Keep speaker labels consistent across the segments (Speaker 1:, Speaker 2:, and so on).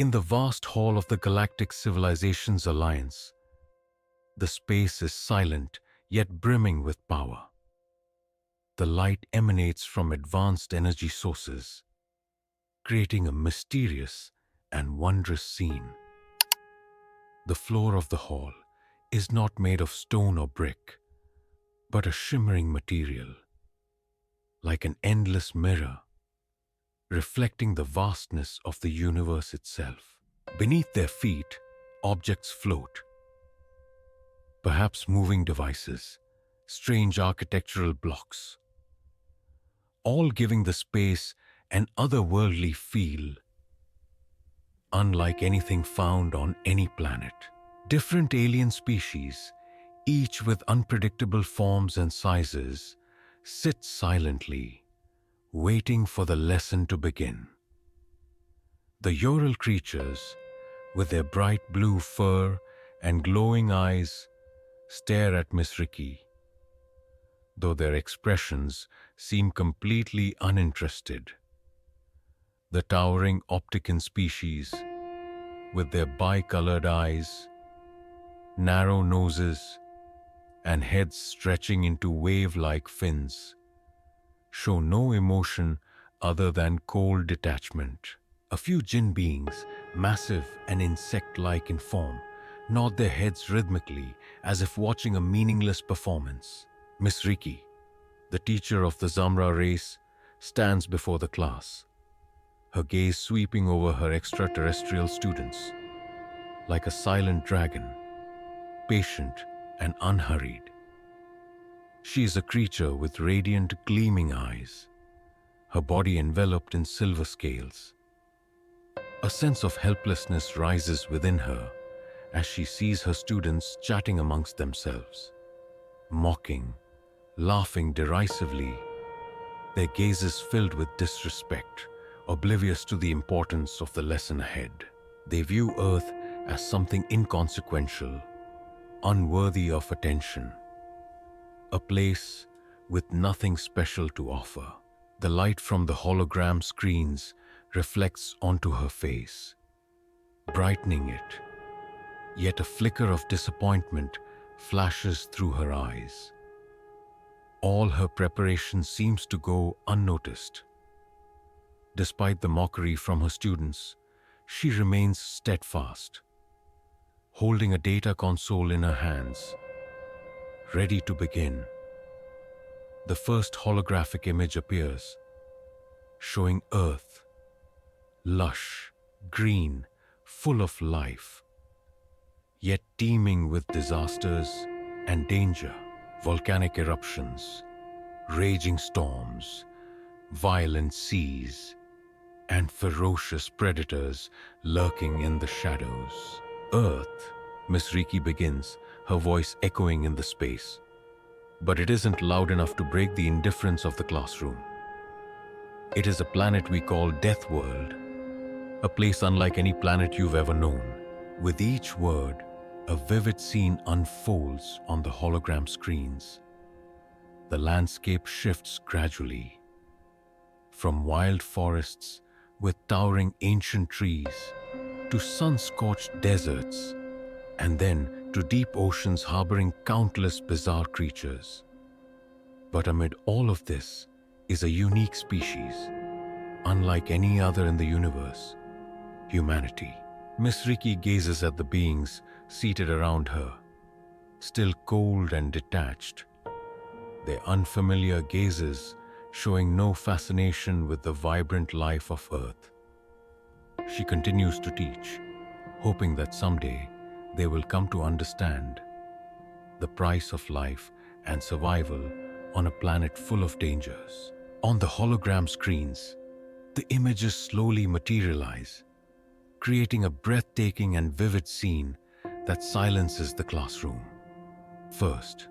Speaker 1: In the vast hall of the Galactic Civilizations Alliance, the space is silent yet brimming with power. The light emanates from advanced energy sources, creating a mysterious and wondrous scene. The floor of the hall is not made of stone or brick, but a shimmering material, like an endless mirror, reflecting the vastness of the universe itself. Beneath their feet, objects float, perhaps moving devices, strange architectural blocks, all giving the space an otherworldly feel, unlike anything found on any planet. Different alien species, each with unpredictable forms and sizes, sit silently, waiting for the lesson to begin. The Ural creatures, with their bright blue fur and glowing eyes, stare at Miss Riki, though their expressions seem completely uninterested. The towering Optican species, with their bicolored eyes, narrow noses, and heads stretching into wave-like fins, show no emotion other than cold detachment. A few jinn beings, massive and insect-like in form, nod their heads rhythmically as if watching a meaningless performance. Miss Riki, the teacher of the Zamra race, stands before the class, her gaze sweeping over her extraterrestrial students, like a silent dragon, patient and unhurried. She is a creature with radiant, gleaming eyes, her body enveloped in silver scales. A sense of helplessness rises within her as she sees her students chatting amongst themselves, mocking, laughing derisively, their gazes filled with disrespect, oblivious to the importance of the lesson ahead. They view Earth as something inconsequential, unworthy of attention, a place with nothing special to offer. The light from the hologram screens reflects onto her face, brightening it, yet a flicker of disappointment flashes through her eyes. All her preparation seems to go unnoticed. Despite the mockery from her students, she remains steadfast, holding a data console in her hands, ready to begin. The first holographic image appears, showing Earth, lush, green, full of life, yet teeming with disasters and danger. Volcanic eruptions, raging storms, violent seas, and ferocious predators lurking in the shadows. Earth, Miss Riki begins, her voice echoing in the space. But it isn't loud enough to break the indifference of the classroom. It is a planet we call Deathworld, a place unlike any planet you've ever known. With each word, a vivid scene unfolds on the hologram screens. The landscape shifts gradually, from wild forests with towering ancient trees to sun-scorched deserts, and then to deep oceans harboring countless bizarre creatures. But amid all of this is a unique species, unlike any other in the universe: humanity. Miss Riki gazes at the beings seated around her, still cold and detached, their unfamiliar gazes showing no fascination with the vibrant life of Earth. She continues to teach, hoping that someday they will come to understand the price of life and survival on a planet full of dangers. On the hologram screens, the images slowly materialize, creating a breathtaking and vivid scene that silences the classroom. First,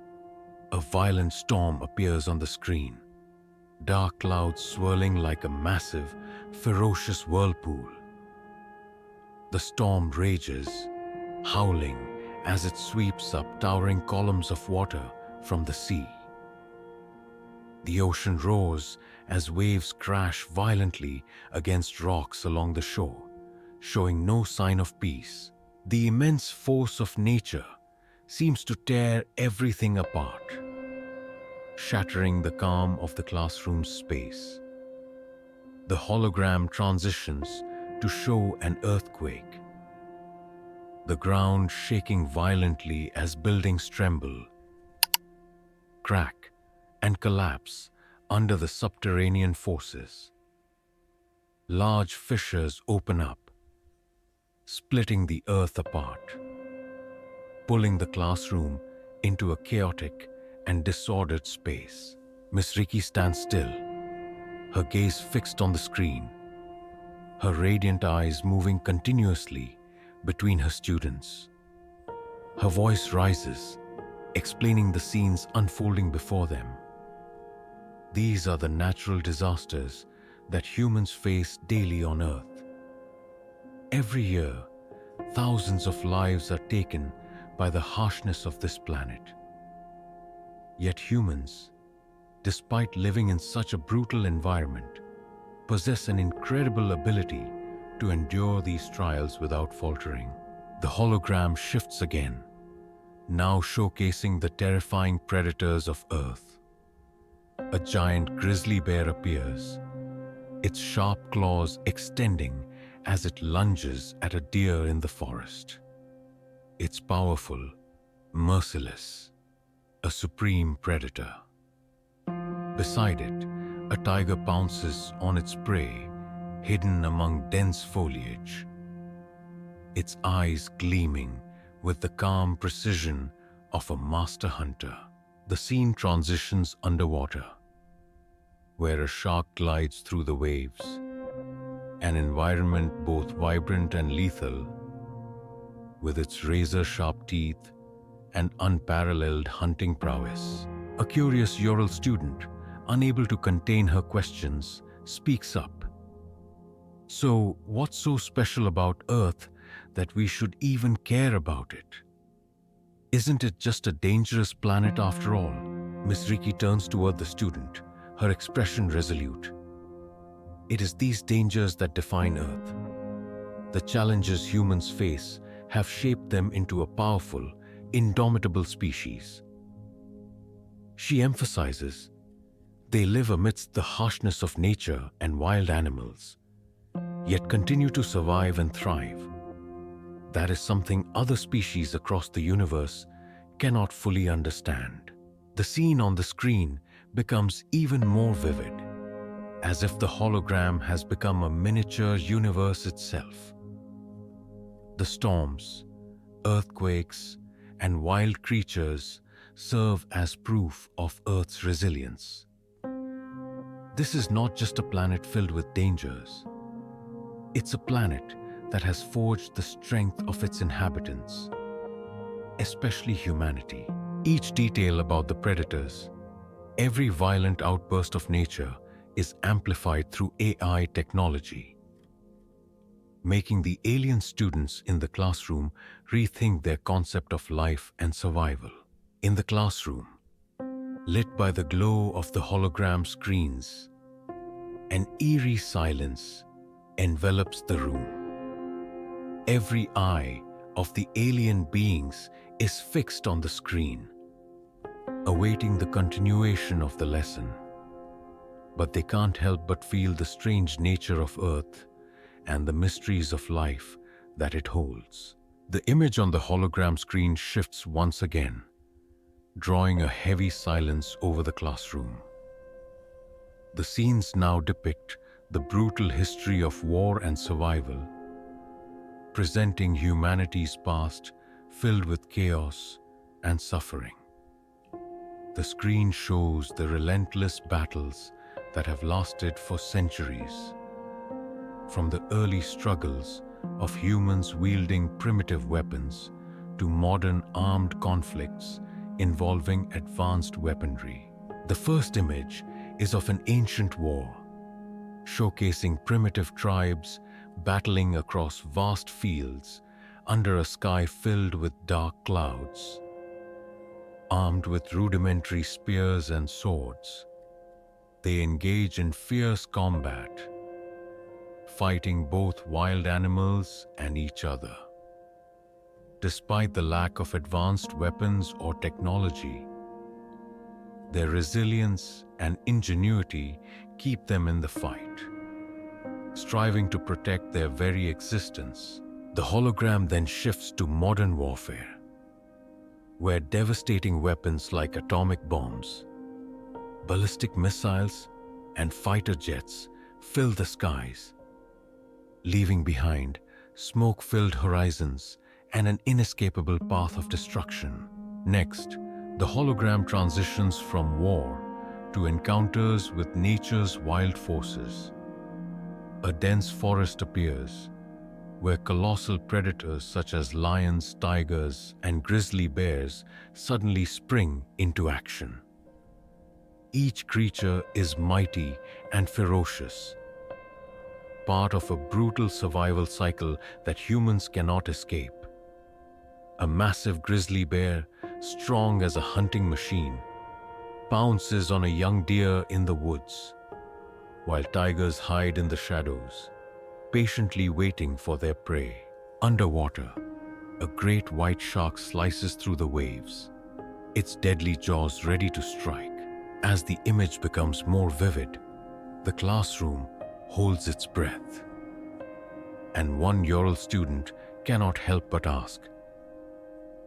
Speaker 1: a violent storm appears on the screen, dark clouds swirling like a massive, ferocious whirlpool. The storm rages, howling as it sweeps up towering columns of water from the sea. The ocean roars as waves crash violently against rocks along the shore, showing no sign of peace. The immense force of nature seems to tear everything apart, shattering the calm of the classroom's space. The hologram transitions to show an earthquake, the ground shaking violently as buildings tremble, crack, and collapse under the subterranean forces. Large fissures open up, splitting the earth apart, pulling the classroom into a chaotic and disordered space. Miss Riki stands still, her gaze fixed on the screen, her radiant eyes moving continuously between her students. Her voice rises, explaining the scenes unfolding before them. These are the natural disasters that humans face daily on Earth. Every year, thousands of lives are taken by the harshness of this planet. Yet humans, despite living in such a brutal environment, possess an incredible ability to endure these trials without faltering. The hologram shifts again, now showcasing the terrifying predators of Earth. A giant grizzly bear appears, its sharp claws extending as it lunges at a deer in the forest. It's powerful, merciless, a supreme predator. Beside it, a tiger pounces on its prey, hidden among dense foliage, its eyes gleaming with the calm precision of a master hunter. The scene transitions underwater, where a shark glides through the waves, an environment both vibrant and lethal, with its razor-sharp teeth and unparalleled hunting prowess. A curious Ural student, unable to contain her questions, speaks up. So, what's so special about Earth that we should even care about it? Isn't it just a dangerous planet after all? Miss Riki turns toward the student, her expression resolute. It is these dangers that define Earth. The challenges humans face have shaped them into a powerful, indomitable species. She emphasizes, they live amidst the harshness of nature and wild animals, yet continue to survive and thrive. That is something other species across the universe cannot fully understand. The scene on the screen becomes even more vivid, as if the hologram has become a miniature universe itself. The storms, earthquakes, and wild creatures serve as proof of Earth's resilience. This is not just a planet filled with dangers. It's a planet that has forged the strength of its inhabitants, especially humanity. Each detail about the predators, every violent outburst of nature is amplified through AI technology, making the alien students in the classroom rethink their concept of life and survival. In the classroom, lit by the glow of the hologram screens, an eerie silence envelops the room. Every eye of the alien beings is fixed on the screen, awaiting the continuation of the lesson. But they can't help but feel the strange nature of Earth and the mysteries of life that it holds. The image on the hologram screen shifts once again, drawing a heavy silence over the classroom. The scenes now depict the brutal history of war and survival, presenting humanity's past filled with chaos and suffering. The screen shows the relentless battles that have lasted for centuries, from the early struggles of humans wielding primitive weapons to modern armed conflicts involving advanced weaponry. The first image is of an ancient war, showcasing primitive tribes battling across vast fields under a sky filled with dark clouds. Armed with rudimentary spears and swords, they engage in fierce combat, fighting both wild animals and each other. Despite the lack of advanced weapons or technology, their resilience and ingenuity keep them in the fight, striving to protect their very existence. The hologram then shifts to modern warfare, where devastating weapons like atomic bombs, ballistic missiles, and fighter jets fill the skies, leaving behind smoke-filled horizons and an inescapable path of destruction. Next, the hologram transitions from war to encounters with nature's wild forces. A dense forest appears, where colossal predators such as lions, tigers, and grizzly bears suddenly spring into action. Each creature is mighty and ferocious, part of a brutal survival cycle that humans cannot escape. A massive grizzly bear, strong as a hunting machine, pounces on a young deer in the woods, while tigers hide in the shadows, patiently waiting for their prey. Underwater, a great white shark slices through the waves, its deadly jaws ready to strike. As the image becomes more vivid, the classroom holds its breath, and one Ural student cannot help but ask,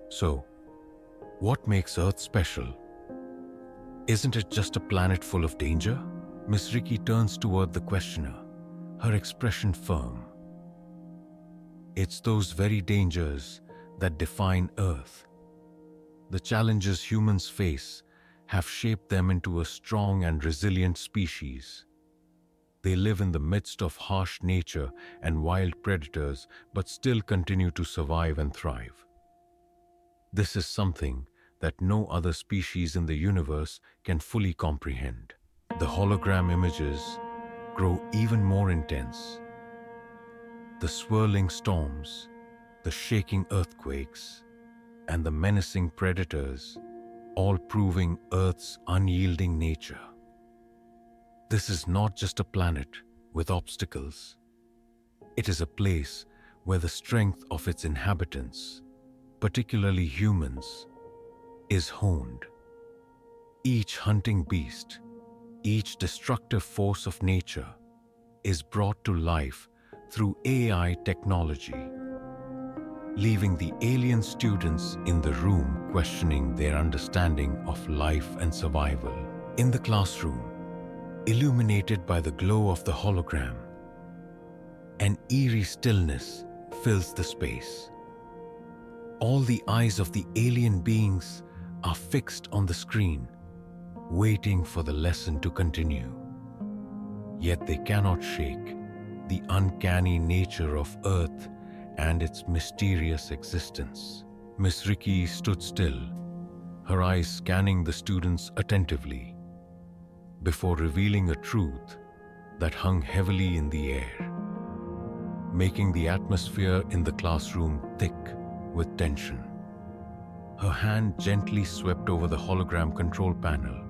Speaker 1: "So, what makes Earth special? Isn't it just a planet full of danger?" Miss Riki turns toward the questioner, her expression firm. It's those very dangers that define Earth. The challenges humans face have shaped them into a strong and resilient species. They live in the midst of harsh nature and wild predators, but still continue to survive and thrive. This is something that no other species in the universe can fully comprehend. The hologram images grow even more intense. The swirling storms, the shaking earthquakes, and the menacing predators, all proving Earth's unyielding nature. This is not just a planet with obstacles. It is a place where the strength of its inhabitants, particularly humans, is honed. Each hunting beast, each destructive force of nature is brought to life through AI technology, leaving the alien students in the room questioning their understanding of life and survival. In the classroom, illuminated by the glow of the hologram, an eerie stillness fills the space. All the eyes of the alien beings are fixed on the screen, waiting for the lesson to continue. Yet they cannot shake the uncanny nature of Earth and its mysterious existence. Miss Riki stood still, her eyes scanning the students attentively, before revealing a truth that hung heavily in the air, making the atmosphere in the classroom thick with tension. Her hand gently swept over the hologram control panel,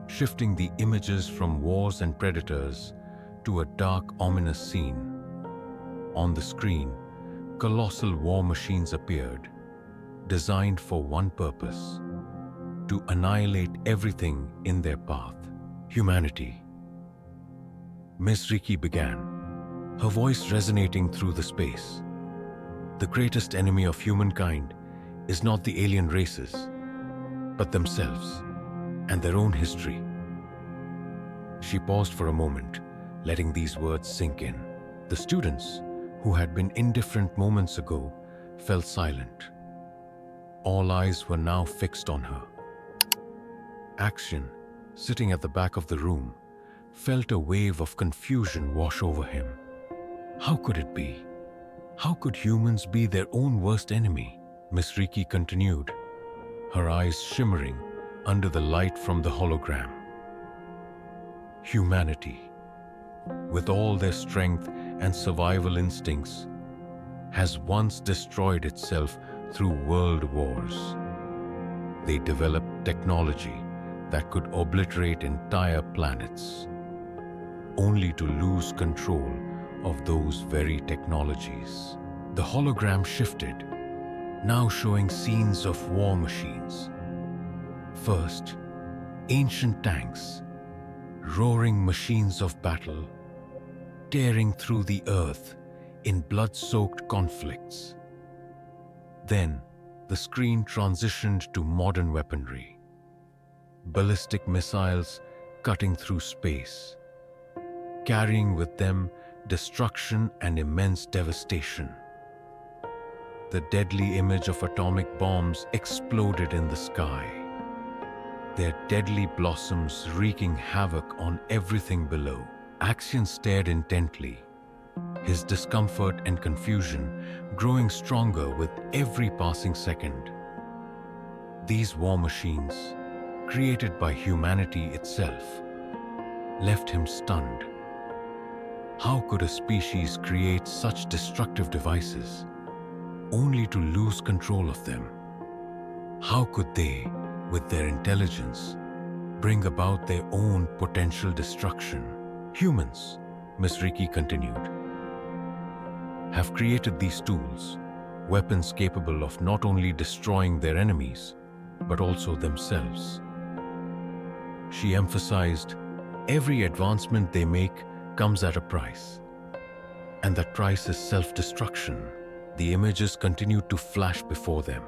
Speaker 1: shifting the images from wars and predators to a dark, ominous scene. On the screen, colossal war machines appeared, designed for one purpose: to annihilate everything in their path. Humanity. Miss Riki began, her voice resonating through the space. The greatest enemy of humankind is not the alien races, but themselves and their own history. She paused for a moment, letting these words sink in. The students, who had been indifferent moments ago, fell silent. All eyes were now fixed on her. Action, sitting at the back of the room, felt a wave of confusion wash over him. How could it be? How could humans be their own worst enemy? Miss Riki continued, her eyes shimmering under the light from the hologram. Humanity, with all their strength and survival instincts, has once destroyed itself through world wars. They developed technology that could obliterate entire planets, only to lose control of those very technologies. The hologram shifted, now showing scenes of war machines. First, ancient tanks, roaring machines of battle, tearing through the earth in blood-soaked conflicts. Then, the screen transitioned to modern weaponry. Ballistic missiles cutting through space, carrying with them destruction and immense devastation. The deadly image of atomic bombs exploded in the sky, their deadly blossoms wreaking havoc on everything below. Axion stared intently, his discomfort and confusion growing stronger with every passing second. These war machines, created by humanity itself, left him stunned. How could a species create such destructive devices, only to lose control of them? How could they, with their intelligence, bring about their own potential destruction? Humans, Miss Riki continued, have created these tools, weapons capable of not only destroying their enemies, but also themselves. She emphasized, every advancement they make comes at a price, and that price is self-destruction. The images continued to flash before them.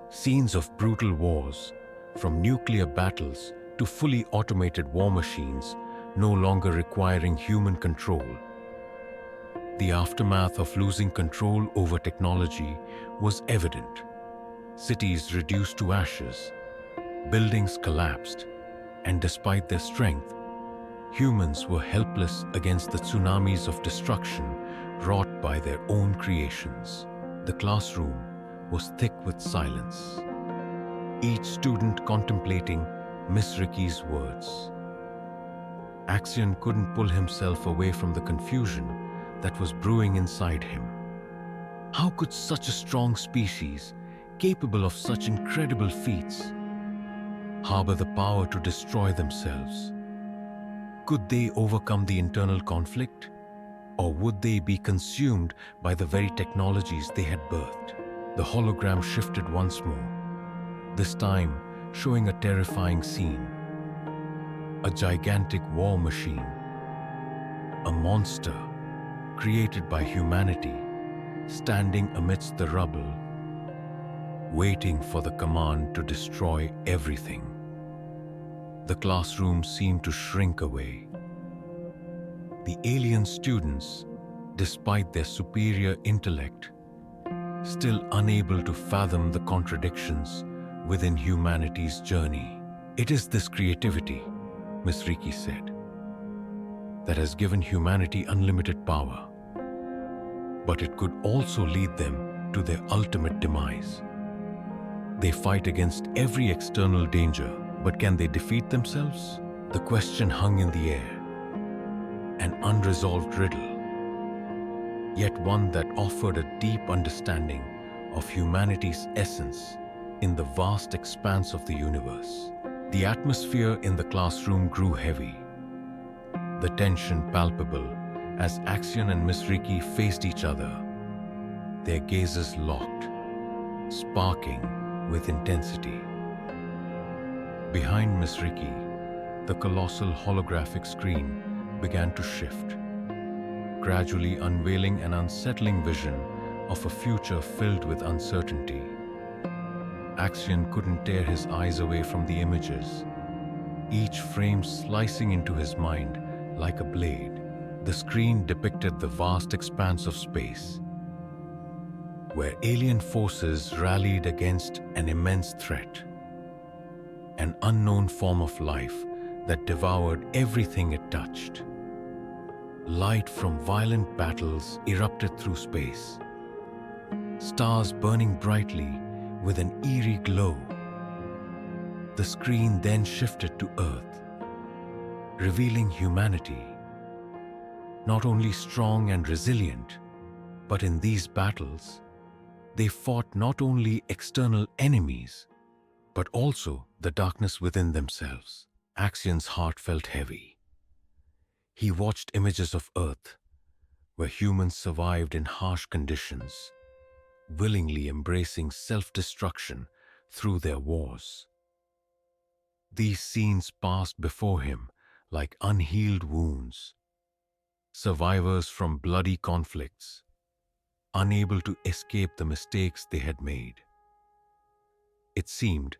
Speaker 1: Scenes of brutal wars, from nuclear battles to fully automated war machines, no longer requiring human control. The aftermath of losing control over technology was evident. Cities reduced to ashes, buildings collapsed, and despite their strength, humans were helpless against the tsunamis of destruction wrought by their own creations. The classroom was thick with silence, each student contemplating Miss Riki's words. Axion couldn't pull himself away from the confusion that was brewing inside him. How could such a strong species, capable of such incredible feats, harbor the power to destroy themselves? Could they overcome the internal conflict? Or would they be consumed by the very technologies they had birthed? The hologram shifted once more, this time showing a terrifying scene. A gigantic war machine, a monster created by humanity, standing amidst the rubble, waiting for the command to destroy everything. The classroom seemed to shrink away. The alien students, despite their superior intellect, still unable to fathom the contradictions within humanity's journey. It is this creativity, Miss Riki said, that has given humanity unlimited power. But it could also lead them to their ultimate demise. They fight against every external danger, but can they defeat themselves? The question hung in the air, an unresolved riddle, yet one that offered a deep understanding of humanity's essence in the vast expanse of the universe. The atmosphere in the classroom grew heavy, the tension palpable as Axion and Miss Riki faced each other, their gazes locked, sparking with intensity. Behind Miss Riki, the colossal holographic screen began to shift, gradually unveiling an unsettling vision of a future filled with uncertainty. Axion couldn't tear his eyes away from the images, each frame slicing into his mind like a blade. The screen depicted the vast expanse of space, where alien forces rallied against an immense threat, an unknown form of life that devoured everything it touched. Light from violent battles erupted through space, stars burning brightly with an eerie glow. The screen then shifted to Earth, revealing humanity, not only strong and resilient, but in these battles, they fought not only external enemies, but also the darkness within themselves. Axion's heart felt heavy. He watched images of Earth, where humans survived in harsh conditions, willingly embracing self-destruction through their wars. These scenes passed before him like unhealed wounds, survivors from bloody conflicts, unable to escape the mistakes they had made. It seemed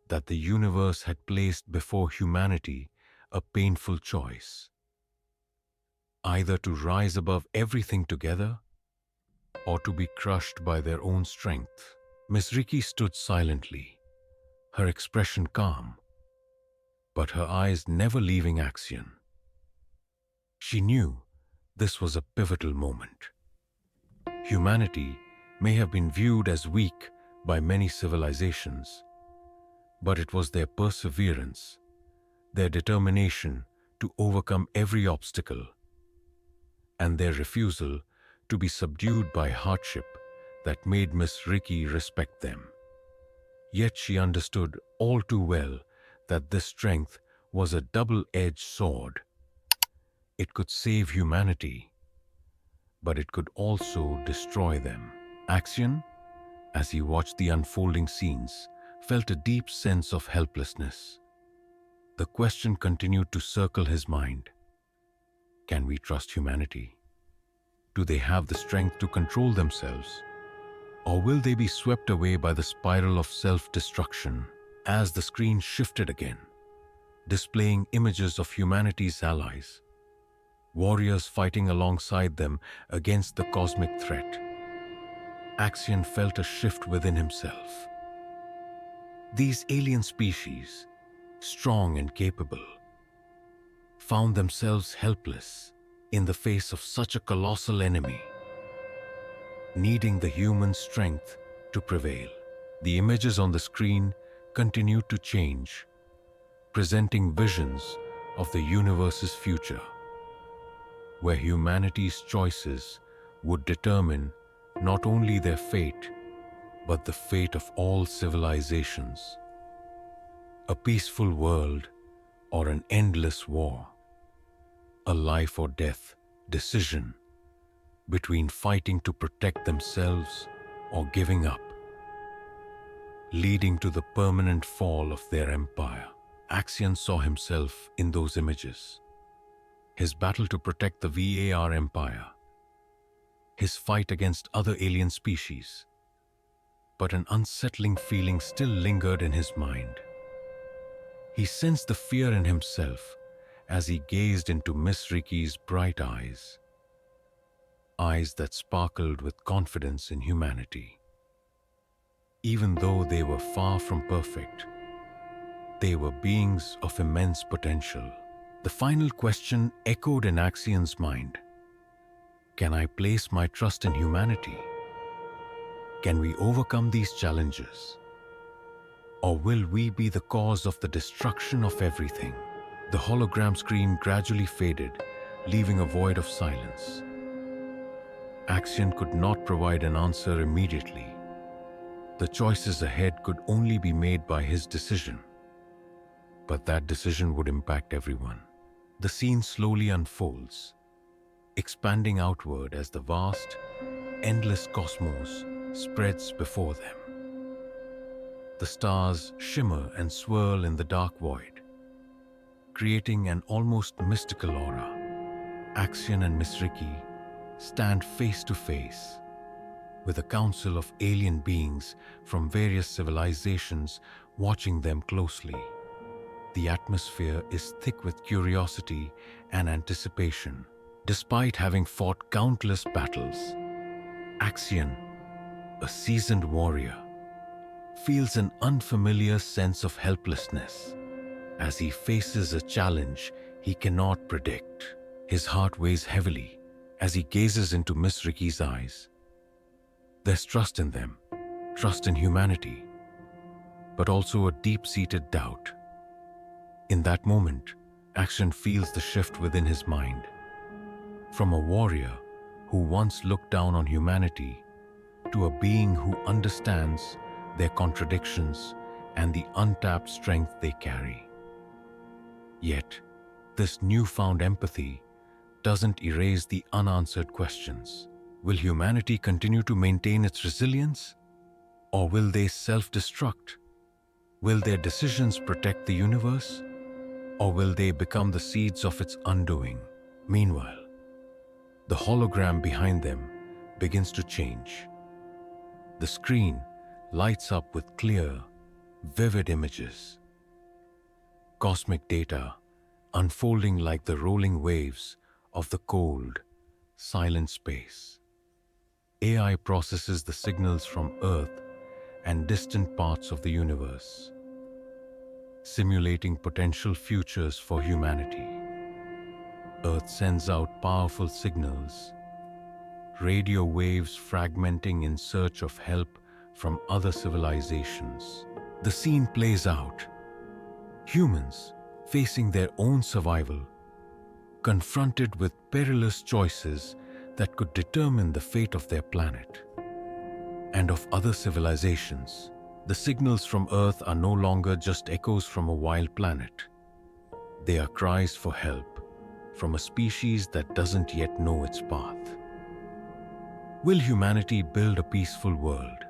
Speaker 1: that the universe had placed before humanity a painful choice: either to rise above everything together or to be crushed by their own strength. Miss Riki stood silently, her expression calm, but her eyes never leaving Axion. She knew this was a pivotal moment. Humanity may have been viewed as weak by many civilizations, but it was their perseverance, their determination to overcome every obstacle, and their refusal to be subdued by hardship that made Miss Riki respect them. Yet she understood all too well that this strength was a double-edged sword. It could save humanity, but it could also destroy them. Axion, as he watched the unfolding scenes, felt a deep sense of helplessness. The question continued to circle his mind. Can we trust humanity? Do they have the strength to control themselves? Or will they be swept away by the spiral of self-destruction? As the screen shifted again, displaying images of humanity's allies, warriors fighting alongside them against the cosmic threat, Axion felt a shift within himself. These alien species, strong and capable, found themselves helpless in the face of such a colossal enemy, needing the human strength to prevail. The images on the screen continued to change, presenting visions of the universe's future, where humanity's choices would determine not only their fate, but the fate of all civilizations. A peaceful world or an endless war. A life or death decision between fighting to protect themselves or giving up, leading to the permanent fall of their empire. Axion saw himself in those images. His battle to protect the VAR empire, his fight against other alien species. But an unsettling feeling still lingered in his mind. He sensed the fear in himself as he gazed into Miss Riki's bright eyes, eyes that sparkled with confidence in humanity. Even though they were far from perfect, they were beings of immense potential. The final question echoed in Axion's mind. Can I place my trust in humanity? Can we overcome these challenges? Or will we be the cause of the destruction of everything? The hologram screen gradually faded, leaving a void of silence. Axion could not provide an answer immediately. The choices ahead could only be made by his decision. But that decision would impact everyone. The scene slowly unfolds, expanding outward as the vast, endless cosmos spreads before them. The stars shimmer and swirl in the dark void, creating an almost mystical aura. Axion and Miss Riki stand face to face, with a council of alien beings from various civilizations watching them closely. The atmosphere is thick with curiosity and anticipation. Despite having fought countless battles, Axion, a seasoned warrior, feels an unfamiliar sense of helplessness as he faces a challenge he cannot predict. His heart weighs heavily as he gazes into Miss Riki's eyes. There's trust in them, trust in humanity, but also a deep-seated doubt. In that moment, Axion feels the shift within his mind. From a warrior who once looked down on humanity to a being who understands their contradictions and the untapped strength they carry. Yet, this newfound empathy doesn't erase the unanswered questions. Will humanity continue to maintain its resilience? Or will they self-destruct? Will their decisions protect the universe? Or will they become the seeds of its undoing? Meanwhile, the hologram behind them begins to change. The screen lights up with clear, vivid images. Cosmic data unfolding like the rolling waves of the cold, silent space. AI processes the signals from Earth and distant parts of the universe, simulating potential futures for humanity. Earth sends out powerful signals, radio waves fragmenting in search of help from other civilizations. The scene plays out. Humans facing their own survival, confronted with perilous choices that could determine the fate of their planet and of other civilizations. The signals from Earth are no longer just echoes from a wild planet. They are cries for help from a species that doesn't yet know its path. Will humanity build a peaceful world,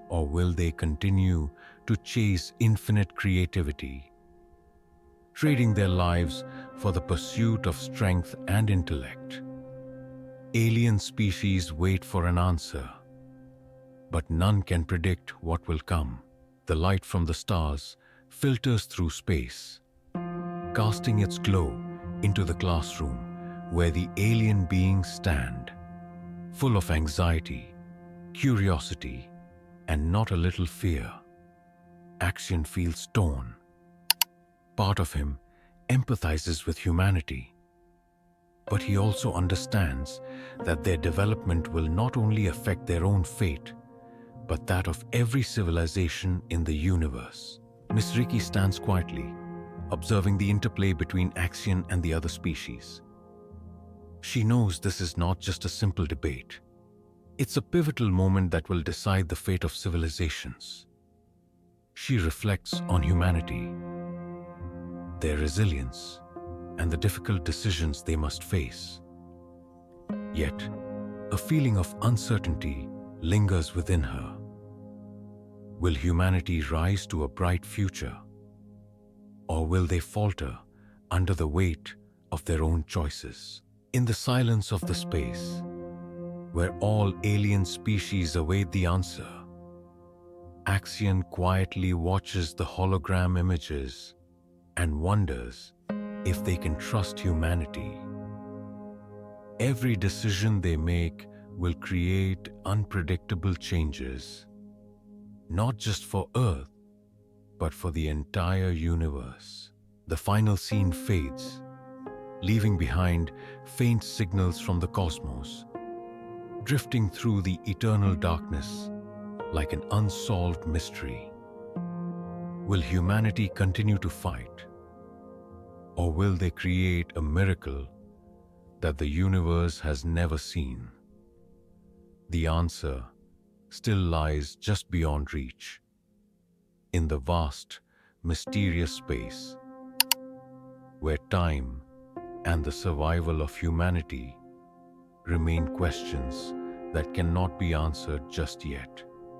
Speaker 1: or will they continue to chase infinite creativity, trading their lives for the pursuit of strength and intellect? Alien species wait for an answer, but none can predict what will come. The light from the stars filters through space, casting its glow into the classroom where the alien beings stand, full of anxiety, curiosity, and not a little fear. Axion feels torn. Part of him empathizes with humanity, but he also understands that their development will not only affect their own fate, but that of every civilization in the universe. Miss Riki stands quietly, observing the interplay between Axion and the other species. She knows this is not just a simple debate. It's a pivotal moment that will decide the fate of civilizations. She reflects on humanity, their resilience, and the difficult decisions they must face. Yet, a feeling of uncertainty lingers within her. Will humanity rise to a bright future? Or will they falter under the weight of their own choices? In the silence of the space, where all alien species await the answer, Axion quietly watches the hologram images and wonders if they can trust humanity. Every decision they make will create unpredictable changes, not just for Earth, but for the entire universe. The final scene fades, leaving behind faint signals from the cosmos, drifting through the eternal darkness like an unsolved mystery. Will humanity continue to fight? Or will they create a miracle that the universe has never seen? The answer still lies just beyond reach, in the vast, mysterious space, where time and the survival of humanity remain questions that cannot be answered just yet.